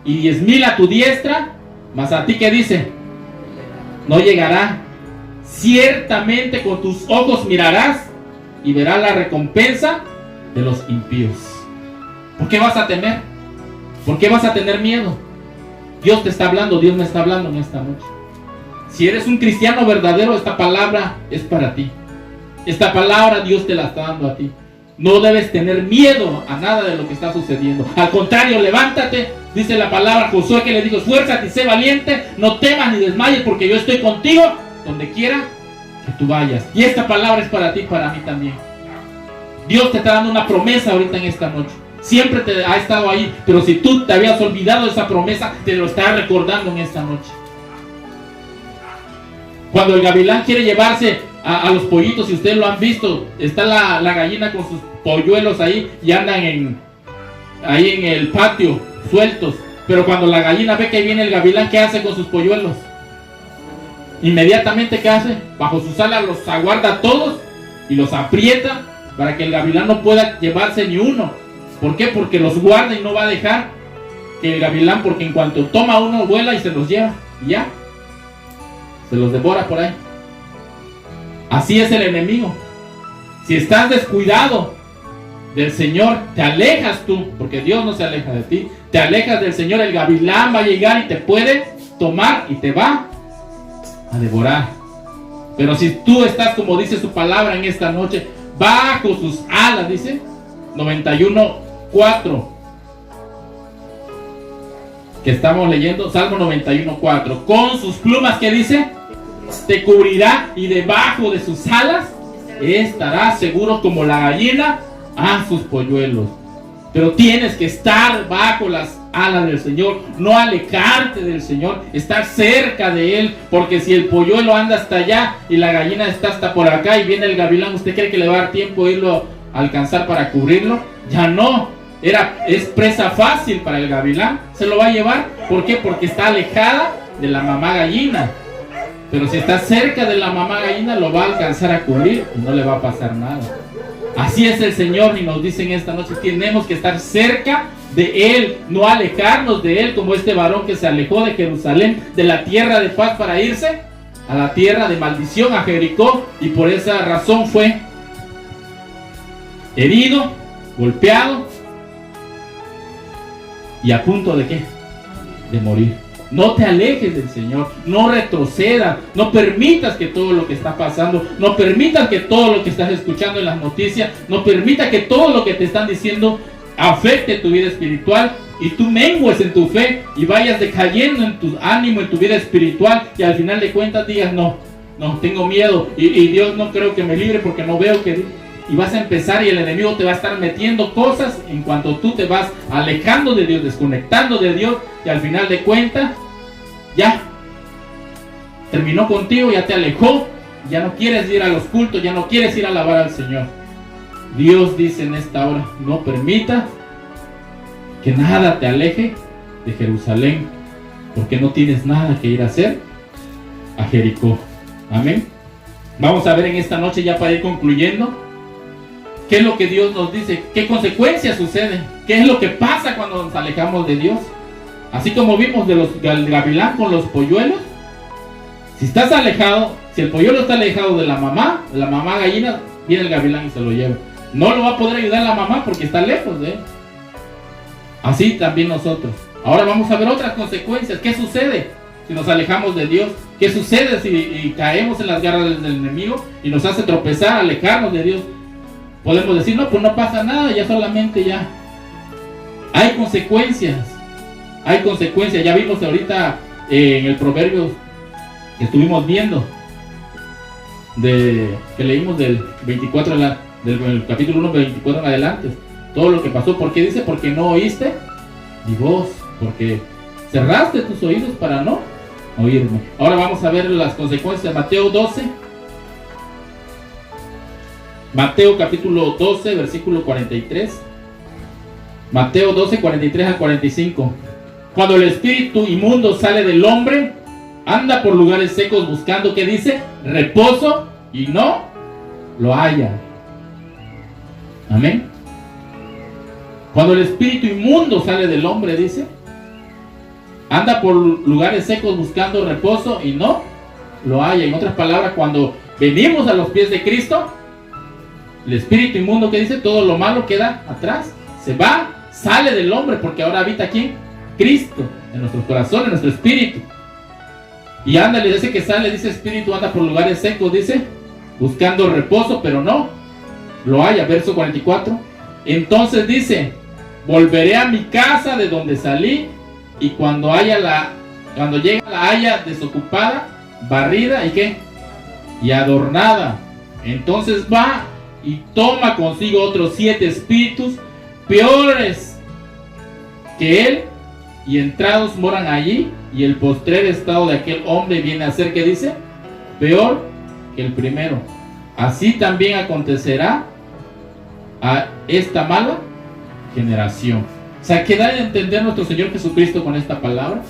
y 10,000 a tu diestra, mas a ti, ¿qué dice? No llegará. Ciertamente con tus ojos mirarás y verás la recompensa de los impíos. ¿Por qué vas a temer? ¿Por qué vas a tener miedo? Dios te está hablando, Dios me está hablando en esta noche. Si eres un cristiano verdadero, esta palabra es para ti. Esta palabra Dios te la está dando a ti. No debes tener miedo a nada de lo que está sucediendo. Al contrario, levántate. Dice la palabra Josué que le dijo: esfuérzate y sé valiente, no temas ni desmayes, porque yo estoy contigo donde quiera que tú vayas. Y esta palabra es para ti y para mí también. Dios te está dando una promesa ahorita en esta noche. Siempre te ha estado ahí, pero si tú te habías olvidado de esa promesa, te lo está recordando en esta noche. Cuando el gavilán quiere llevarse a los pollitos, si ustedes lo han visto, está la gallina con sus polluelos ahí y andan ahí en el patio sueltos. Pero cuando la gallina ve que viene el gavilán, ¿qué hace con sus polluelos? Inmediatamente, ¿qué hace? Bajo sus alas los aguarda a todos y los aprieta para que el gavilán no pueda llevarse ni uno. ¿Por qué? Porque los guarda y no va a dejar que el gavilán, porque en cuanto toma uno, vuela y se los lleva y ya se los devora por ahí. Así es el enemigo. Si estás descuidado del Señor, te alejas tú, porque Dios no se aleja de ti, te alejas del Señor, el gavilán va a llegar y te puede tomar y te va a devorar. Pero si tú estás, como dice su palabra en esta noche, bajo sus alas, dice 91:4, que estamos leyendo, Salmo 91:4, con sus plumas, ¿qué dice? Te cubrirá y debajo de sus alas estarás seguro como la gallina a sus polluelos. Pero tienes que estar bajo las alas del Señor, no alejarte del Señor, estar cerca de Él, porque si el polluelo anda hasta allá y la gallina está hasta por acá y viene el gavilán, ¿usted cree que le va a dar tiempo irlo a alcanzar para cubrirlo? Ya no. Es presa fácil para el gavilán, se lo va a llevar. ¿Por qué? Porque está alejada de la mamá gallina. Pero si está cerca de la mamá gallina, lo va a alcanzar a cubrir y no le va a pasar nada. Así es el Señor, y nos dice en esta noche: tenemos que estar cerca de Él, no alejarnos de Él, como este varón que se alejó de Jerusalén, de la tierra de paz, para irse a la tierra de maldición, a Jericó, y por esa razón fue herido, golpeado y a punto de ¿qué? De morir. No te alejes del Señor, no retrocedas, no permitas que todo lo que está pasando, no permitas que todo lo que estás escuchando en las noticias, no permitas que todo lo que te están diciendo afecte tu vida espiritual y tú mengues en tu fe y vayas decayendo en tu ánimo, en tu vida espiritual, y al final de cuentas digas: no, tengo miedo y Dios no creo que me libre porque no veo que... Y vas a empezar y el enemigo te va a estar metiendo cosas en cuanto tú te vas alejando de Dios, desconectando de Dios, y al final de cuentas ya terminó contigo, ya te alejó, ya no quieres ir a los cultos, ya no quieres ir a alabar al Señor. Dios dice en esta hora: no permita que nada te aleje de Jerusalén, porque no tienes nada que ir a hacer a Jericó. Amén. Vamos a ver en esta noche, ya para ir concluyendo, ¿qué es lo que Dios nos dice? ¿Qué consecuencias suceden? ¿Qué es lo que pasa cuando nos alejamos de Dios? Así como vimos del gavilán con los polluelos. Si estás alejado, si el polluelo está alejado de la mamá gallina, viene el gavilán y se lo lleva. No lo va a poder ayudar la mamá porque está lejos de él. Así también nosotros. Ahora vamos a ver otras consecuencias. ¿Qué sucede si nos alejamos de Dios? ¿Qué sucede si caemos en las garras del enemigo y nos hace tropezar, alejarnos de Dios? Podemos decir: no, pues no pasa nada, ya solamente ya. Hay consecuencias. hay consecuencias. Ya vimos ahorita en el proverbio que estuvimos viendo, que leímos del 24 del capítulo 1, 24 en adelante, todo lo que pasó. ¿Por qué dice? Porque no oíste mi voz, porque cerraste tus oídos para no oírme. Ahora vamos a ver las consecuencias. Mateo 12, Mateo capítulo 12, versículo 43. Mateo 12, 43 al 45. Cuando el espíritu inmundo sale del hombre, anda por lugares secos buscando, ¿qué dice? Reposo, y no lo halla. Amén. Cuando el espíritu inmundo sale del hombre, dice, anda por lugares secos buscando reposo y no lo halla. En otras palabras, cuando venimos a los pies de Cristo, el espíritu inmundo, ¿qué dice? Todo lo malo queda atrás, se va, sale del hombre, porque ahora habita aquí Cristo en nuestro corazón, en nuestro espíritu. Y anda, le dice que sale, dice espíritu, anda por lugares secos, dice, buscando reposo, pero no lo haya. Verso 44. Entonces dice, volveré a mi casa de donde salí, y cuando llegue la haya desocupada, barrida y ¿qué? Y adornada. Entonces va y toma consigo otros 7 espíritus peores que él, y entrados moran allí, y el postrer estado de aquel hombre viene a ser, ¿qué dice? Peor que el primero. Así también acontecerá a esta mala generación. O sea, ¿qué da a entender nuestro Señor Jesucristo con esta palabra?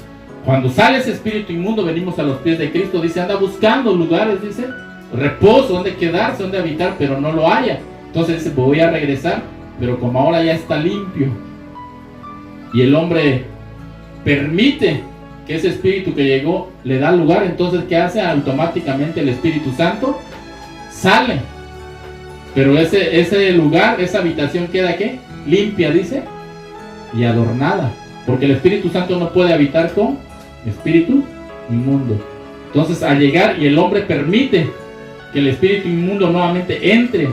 Cuando sale ese espíritu inmundo, venimos a los pies de Cristo, dice, anda buscando lugares, dice, reposo, donde quedarse, donde habitar, pero no lo haya. Entonces dice, voy a regresar, pero como ahora ya está limpio, y el hombre permite que ese espíritu que llegó le da lugar, entonces ¿qué hace? Automáticamente el Espíritu Santo sale, pero ese lugar, esa habitación queda ¿qué? Limpia, dice, y adornada, porque el Espíritu Santo no puede habitar con espíritu inmundo. Entonces al llegar y el hombre permite que el espíritu inmundo nuevamente entre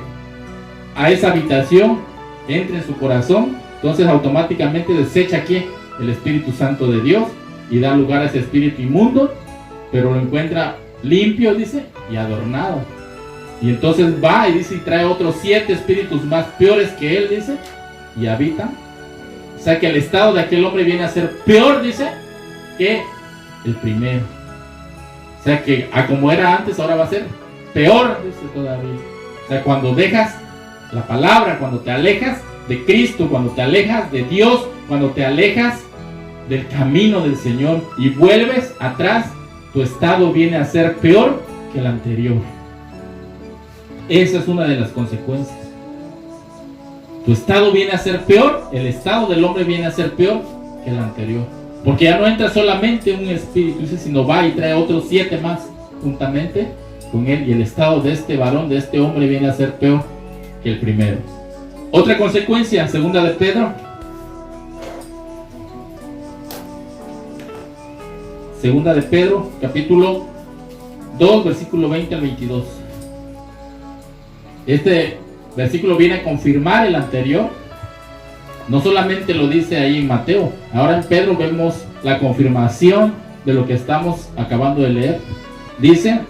a esa habitación, entre en su corazón, entonces automáticamente desecha aquí el Espíritu Santo de Dios y da lugar a ese espíritu inmundo, pero lo encuentra limpio, dice, y adornado. Y entonces va y dice, y trae otros 7 espíritus más peores que él, dice, y habitan. O sea que el estado de aquel hombre viene a ser peor, dice, que el primero. O sea que a como era antes, ahora va a ser peor, dice todavía. O sea, cuando dejas la palabra, cuando te alejas de Cristo, cuando te alejas de Dios, cuando te alejas del camino del Señor y vuelves atrás, tu estado viene a ser peor que el anterior. Esa es una de las consecuencias. Tu estado viene a ser peor, el estado del hombre viene a ser peor que el anterior. Porque ya no entra solamente un espíritu, sino va y trae otros 7 más juntamente con él. Y el estado de este varón, de este hombre, viene a ser peor que el primero. Otra consecuencia, segunda de Pedro. Segunda de Pedro, capítulo 2, versículo 20 al 22. Este versículo viene a confirmar el anterior. No solamente lo dice ahí en Mateo, ahora en Pedro vemos la confirmación de lo que estamos acabando de leer. Dice,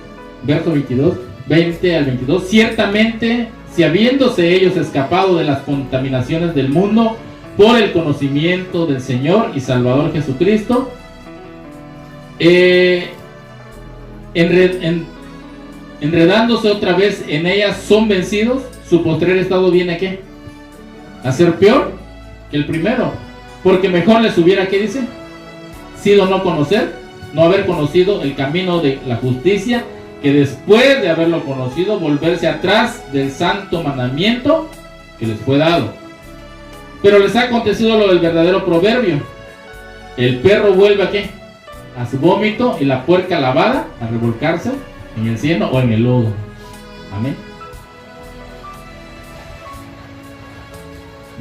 verso 22, 20 al 22, ciertamente, si habiéndose ellos escapado de las contaminaciones del mundo por el conocimiento del Señor y Salvador Jesucristo, enredándose otra vez en ellas, son vencidos, su postrer estado viene ¿a qué? A ser peor que el primero, porque mejor les hubiera, ¿qué dice? Sido no conocer, no haber conocido el camino de la justicia, que después de haberlo conocido, volverse atrás del santo mandamiento que les fue dado. Pero les ha acontecido lo del verdadero proverbio: el perro vuelve ¿a qué? A su vómito, y la puerca lavada a revolcarse en el cieno o en el lodo. Amén.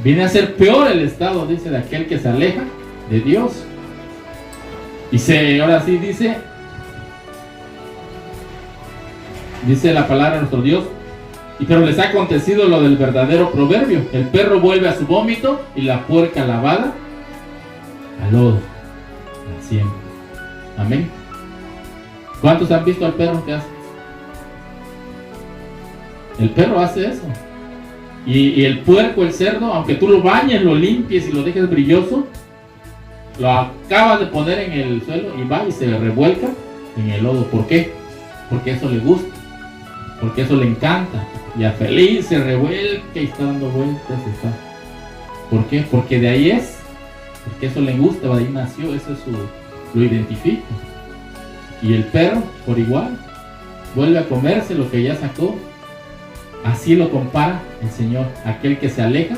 Viene a ser peor el estado, dice, de aquel que se aleja de Dios. Y ahora sí dice la palabra de nuestro Dios, pero les ha acontecido lo del verdadero proverbio: el perro vuelve a su vómito y la puerca lavada al lodo. al 100. Amén. ¿Cuántos han visto al perro que hace? El perro hace eso. Y el puerco, el cerdo, aunque tú lo bañes, lo limpies y lo dejes brilloso, lo acabas de poner en el suelo y va y se revuelca en el lodo. ¿Por qué? Porque eso le gusta, porque eso le encanta. Y a feliz se revuelca y está dando vueltas. Está. ¿Por qué? Porque de ahí es, porque eso le gusta, de ahí nació, eso es lo identifica. Y el perro, por igual, vuelve a comerse lo que ya sacó. Así lo compara el Señor, aquel que se aleja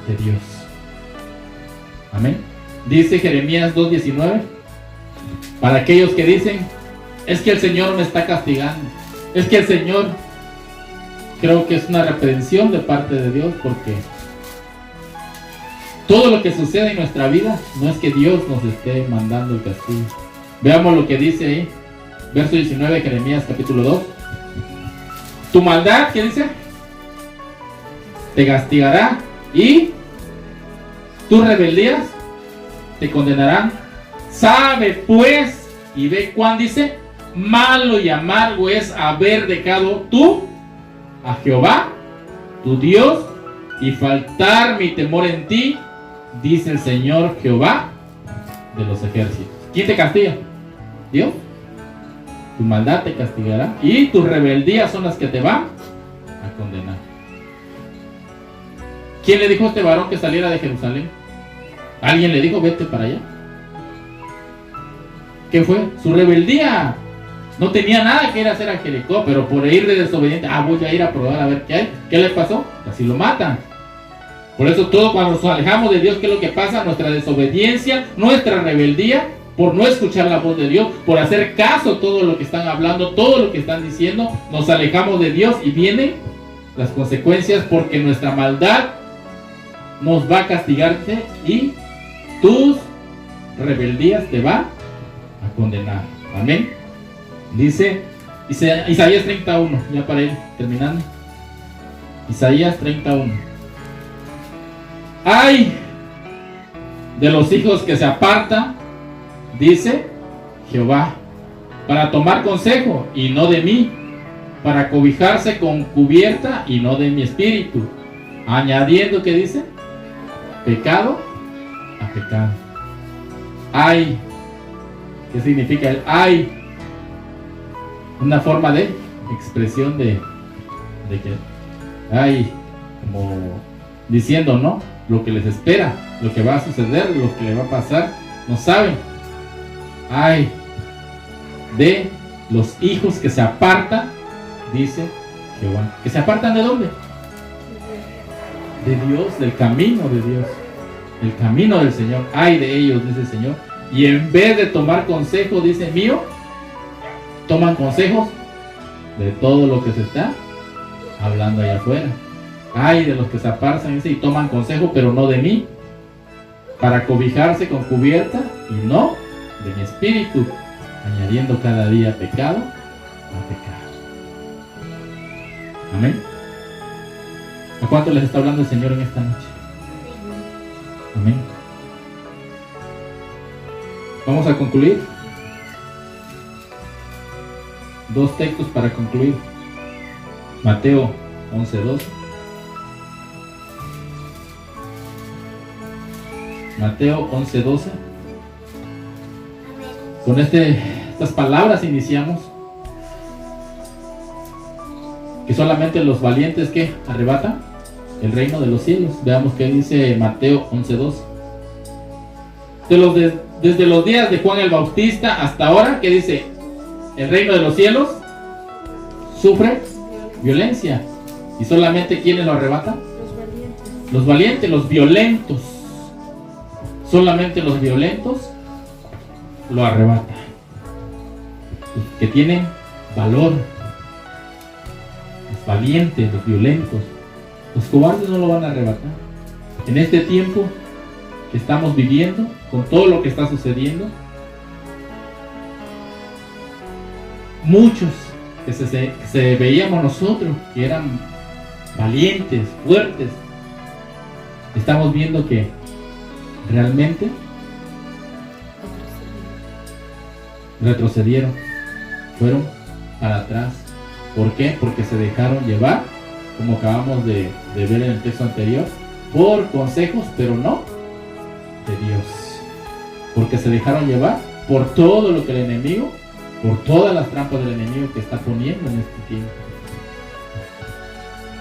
de Dios. Amén. Dice Jeremías 2:19, para aquellos que dicen, es que el Señor me está castigando, es que el Señor, creo que es una reprensión de parte de Dios, porque todo lo que sucede en nuestra vida no es que Dios nos esté mandando el castigo. Veamos lo que dice ahí, verso 19 de Jeremías capítulo 2. Tu maldad, ¿qué dice? Te castigará y tus rebeldías te condenarán. Sabe pues y ve cuán dice, malo y amargo es haber dejado tú a Jehová, tu Dios, y faltar mi temor en ti, dice el Señor Jehová de los ejércitos. ¿Quién te castiga? Dios. Tu maldad te castigará y tus rebeldías son las que te van a condenar. ¿Quién le dijo a este varón que saliera de Jerusalén? ¿Alguien le dijo vete para allá? ¿Qué fue? Su rebeldía. No tenía nada que ir a hacer a Jericó, pero por ir de desobediente, voy a ir a probar a ver qué hay. ¿Qué le pasó? Así lo matan. Por eso todo cuando nos alejamos de Dios, ¿qué es lo que pasa? Nuestra desobediencia, nuestra rebeldía, por no escuchar la voz de Dios, por hacer caso a todo lo que están hablando, todo lo que están diciendo, nos alejamos de Dios y vienen las consecuencias, porque nuestra maldad nos va a castigarte y tus rebeldías te van a condenar. Amén. Dice Isaías 31, ya para ir terminando. Isaías 31. Ay de los hijos que se apartan, dice Jehová, para tomar consejo y no de mí, para cobijarse con cubierta y no de mi espíritu, añadiendo, ¿qué dice? Pecado a pecado. Ay, ¿qué significa el ay? Una forma de expresión de que ay, como diciendo, ¿no? Lo que les espera, lo que va a suceder, lo que le va a pasar, no saben. Ay de los hijos que se apartan, dice Jehová. ¿Que se apartan de dónde? De Dios, del camino de Dios, el camino del Señor. Ay de ellos, dice el Señor. Y en vez de tomar consejo, dice mío, toman consejos de todo lo que se está hablando allá afuera. Ay de los que se apartan, dice, y toman consejo, pero no de mí, para cobijarse con cubierta y no de mi espíritu, añadiendo cada día pecado a pecado. Amén. ¿A cuánto les está hablando el Señor en esta noche? Amén. Vamos a concluir. Dos textos para concluir. Mateo 11:12. Mateo 11:12. Con estas palabras iniciamos. Que solamente los valientes que arrebatan el reino de los cielos. Veamos qué dice Mateo 11:12. Desde los días de Juan el Bautista hasta ahora, ¿qué dice? El reino de los cielos sufre violencia. ¿Y solamente quiénes lo arrebatan? Los valientes, los violentos. Solamente los violentos lo arrebatan. Los que tienen valor, los valientes, los violentos. Los cobardes no lo van a arrebatar. En este tiempo que estamos viviendo, con todo lo que está sucediendo, muchos que se veíamos nosotros que eran valientes, fuertes, estamos viendo que realmente retrocedieron, fueron para atrás. ¿Por qué? Porque se dejaron llevar, como acabamos de ver en el texto anterior, por consejos, pero no de Dios. Porque se dejaron llevar por todo lo que el enemigo, por todas las trampas del enemigo que está poniendo en este tiempo.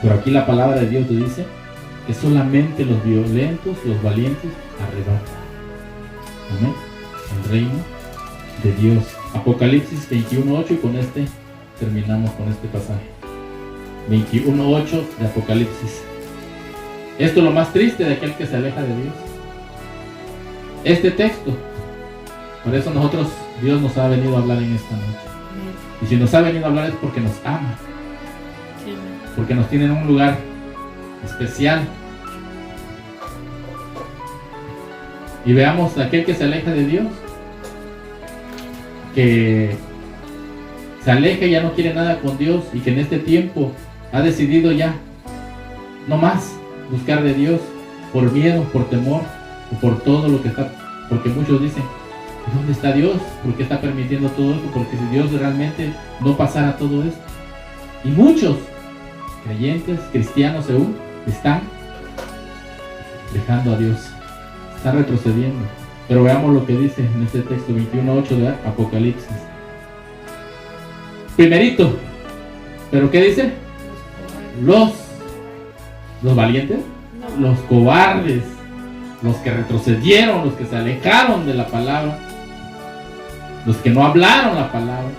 Pero aquí la palabra de Dios te dice que solamente los violentos, los valientes, arrebatan. Amén. El reino de Dios. Apocalipsis 21:8, y con este terminamos con este pasaje. 21:8 de Apocalipsis. Esto es lo más triste de aquel que se aleja de Dios. Este texto. Por eso Dios nos ha venido a hablar en esta noche. Y si nos ha venido a hablar es porque nos ama. Porque nos tiene en un lugar especial. Y veamos a aquel que se aleja de Dios, que se aleja y ya no quiere nada con Dios, y que en este tiempo ha decidido ya no más buscar de Dios por miedo, por temor o por todo lo que está. Porque muchos dicen: ¿dónde está Dios? ¿Por qué está permitiendo todo esto? Porque si Dios realmente no pasara todo esto. Y muchos creyentes, cristianos aún, están dejando a Dios, están retrocediendo. Pero veamos lo que dice en este texto 21:8 de Apocalipsis. Primerito, ¿pero qué dice? Los valientes, los cobardes, los que retrocedieron, los que se alejaron de la palabra, los que no hablaron la palabra.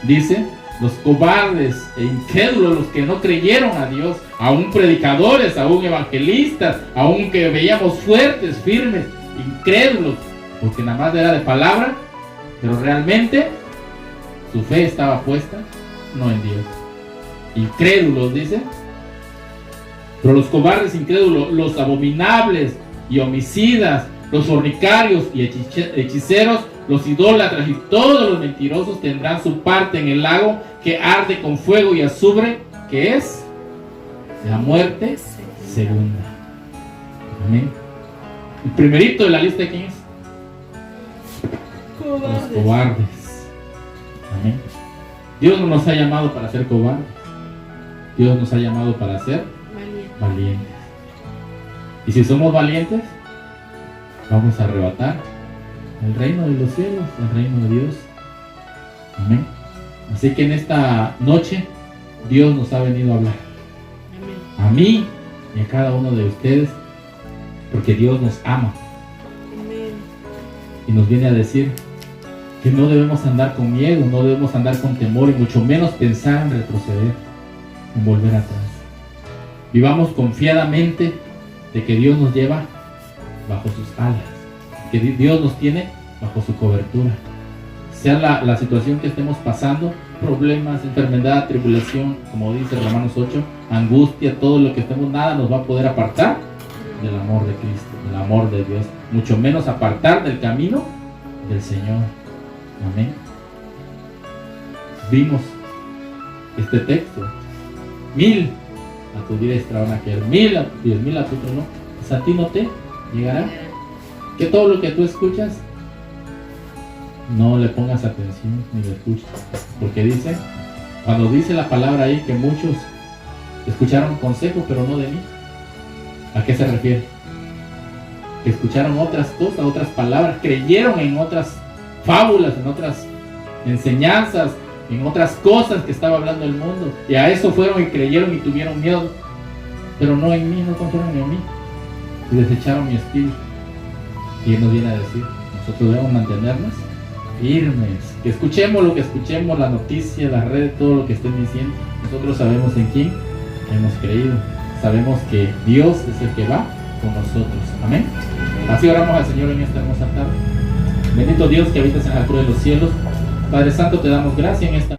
Dice: los cobardes e incrédulos, los que no creyeron a Dios, aún predicadores, aún evangelistas, aún que veíamos fuertes, firmes, incrédulos, porque nada más era de palabra, pero realmente su fe estaba puesta no en Dios. Incrédulos, dice. Pero los cobardes, incrédulos, los abominables y homicidas, los fornicarios y hechiceros, los idólatras y todos los mentirosos tendrán su parte en el lago que arde con fuego y azufre, que es la muerte segunda. Amén. El primerito de la lista, ¿de quién es? Los cobardes. Amén. Dios no nos ha llamado para ser cobardes. Dios nos ha llamado para ser valientes. Y si somos valientes, vamos a arrebatar el reino de los cielos, el reino de Dios. Amén. Así que en esta noche Dios nos ha venido a hablar. Amén. A mí y a cada uno de ustedes, porque Dios nos ama. Amén. Y nos viene a decir que no debemos andar con miedo, no debemos andar con temor, y mucho menos pensar en retroceder, en volver atrás. Vivamos confiadamente de que Dios nos lleva bajo sus alas, que Dios nos tiene bajo su cobertura. Sea la situación que estemos pasando, problemas, enfermedad, tribulación, como dice Romanos 8, angustia, todo lo que estemos, nada nos va a poder apartar del amor de Cristo, del amor de Dios, mucho menos apartar del camino del Señor. Amén. Vimos este texto: 1000 a tu diestra van a caer, 1000 a 10,000 a tu otro no, pues a ti no te llegará. Que todo lo que tú escuchas, no le pongas atención ni lo escuches, porque dice, cuando dice la palabra ahí que muchos escucharon consejo pero no de mí, ¿a qué se refiere? Que escucharon otras cosas, otras palabras, creyeron en otras fábulas, en otras enseñanzas, en otras cosas que estaba hablando el mundo, y a eso fueron y creyeron y tuvieron miedo, pero no en mí, no confiaron en mí, y desecharon mi espíritu. Y Él nos viene a decir: nosotros debemos mantenernos firmes, que escuchemos lo que escuchemos, la noticia, las redes, todo lo que estén diciendo, nosotros sabemos en quién hemos creído, sabemos que Dios es el que va con nosotros. Amén. Así oramos al Señor en esta hermosa tarde. Bendito Dios que habitas en la altura de los cielos. Padre Santo, te damos gracias en esta